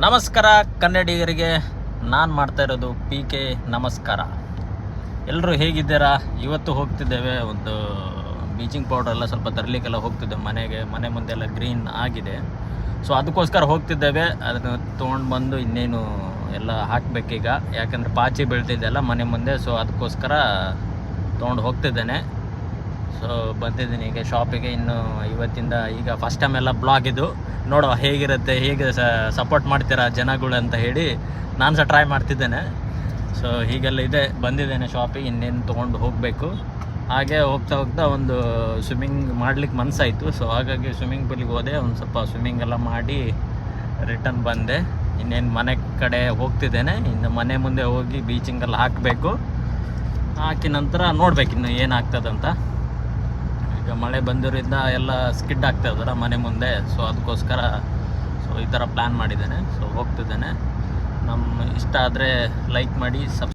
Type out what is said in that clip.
ನಮಸ್ಕಾರ ಕನ್ನಡಿಗರಿಗೆ, ನಾನು ಮಾಡ್ತಾ ಇರೋದು PK ನಮಸ್ಕಾರ. ಎಲ್ಲರೂ ಹೇಗಿದ್ದೀರಾ? ಇವತ್ತು ಹೋಗ್ತಿದ್ದೇವೆ, ಒಂದು ಬೀಚಿಂಗ್ ಪೌಡರ್ ಎಲ್ಲ ಸ್ವಲ್ಪ ತರಲಿಕ್ಕೆಲ್ಲ ಹೋಗ್ತಿದ್ದೇವೆ. ಮನೆ ಮುಂದೆ ಎಲ್ಲ ಗ್ರೀನ್ ಆಗಿದೆ, ಸೊ ಅದಕ್ಕೋಸ್ಕರ ಹೋಗ್ತಿದ್ದೇವೆ. ಅದನ್ನು ತೊಗೊಂಡು ಬಂದು ಇನ್ನೇನು ಎಲ್ಲ ಹಾಕಬೇಕೀಗ, ಯಾಕಂದರೆ ಪಾಚಿ ಬೀಳ್ತಿದ್ದೆಲ್ಲ ಮನೆ ಮುಂದೆ. ಸೊ ಅದಕ್ಕೋಸ್ಕರ ತೊಗೊಂಡು ಹೋಗ್ತಿದ್ದೇನೆ. ಸೊ ಬಂದಿದ್ದೀನಿ ಈಗ ಶಾಪಿಗೆ. ಇನ್ನು ಇವತ್ತಿಂದ ಈಗ ಫಸ್ಟ್ ಟೈಮ್ ಎಲ್ಲ ಬ್ಲಾಗ್ ಇದು, ನೋಡುವ ಹೇಗಿರುತ್ತೆ, ಹೇಗೆ ಸಪೋರ್ಟ್ ಮಾಡ್ತೀರಾ ಜನಗಳು ಅಂತ ಹೇಳಿ ನಾನು ಸಹ ಟ್ರೈ ಮಾಡ್ತಿದ್ದೇನೆ. ಸೊ ಹೀಗೆಲ್ಲ ಇದೆ, ಬಂದಿದ್ದೇನೆ ಶಾಪಿಗೆ, ಇನ್ನೇನು ತೊಗೊಂಡು ಹೋಗಬೇಕು. ಹಾಗೆ ಹೋಗ್ತಾ ಒಂದು ಸ್ವಿಮ್ಮಿಂಗ್ ಮಾಡ್ಲಿಕ್ಕೆ ಮನಸ್ಸಾಯಿತು. ಸೊ ಹಾಗಾಗಿ ಸ್ವಿಮ್ಮಿಂಗ್ ಪೂಲಿಗೆ ಹೋದೆ, ಒಂದು ಸ್ವಲ್ಪ ಸ್ವಿಮ್ಮಿಂಗ್ ಎಲ್ಲ ಮಾಡಿ ರಿಟರ್ನ್ ಬಂದೆ. ಇನ್ನೇನು ಮನೆ ಕಡೆ ಹೋಗ್ತಿದ್ದೇನೆ. ಇನ್ನು ಮನೆ ಮುಂದೆ ಹೋಗಿ ಬೀಚಿಂಗೆಲ್ಲ ಹಾಕಬೇಕು. ಹಾಕಿ ನಂತರ ನೋಡ್ಬೇಕು ಇನ್ನು ಏನಾಗ್ತದಂತ. ಈಗ ಮಳೆ ಬಂದಿರೋದ್ರಿಂದ ಎಲ್ಲ ಸ್ಕಿಡ್ ಆಗ್ತಾಯಿದ್ದಾರೆ ಮನೆ ಮುಂದೆ. ಸೊ ಅದಕ್ಕೋಸ್ಕರ ಈ ಥರ ಪ್ಲ್ಯಾನ್ ಮಾಡಿದ್ದೇನೆ. ಸೊ ಹೋಗ್ತಿದ್ದೇನೆ. ನಮ್ಮ ಇಷ್ಟ ಆದರೆ ಲೈಕ್ ಮಾಡಿ,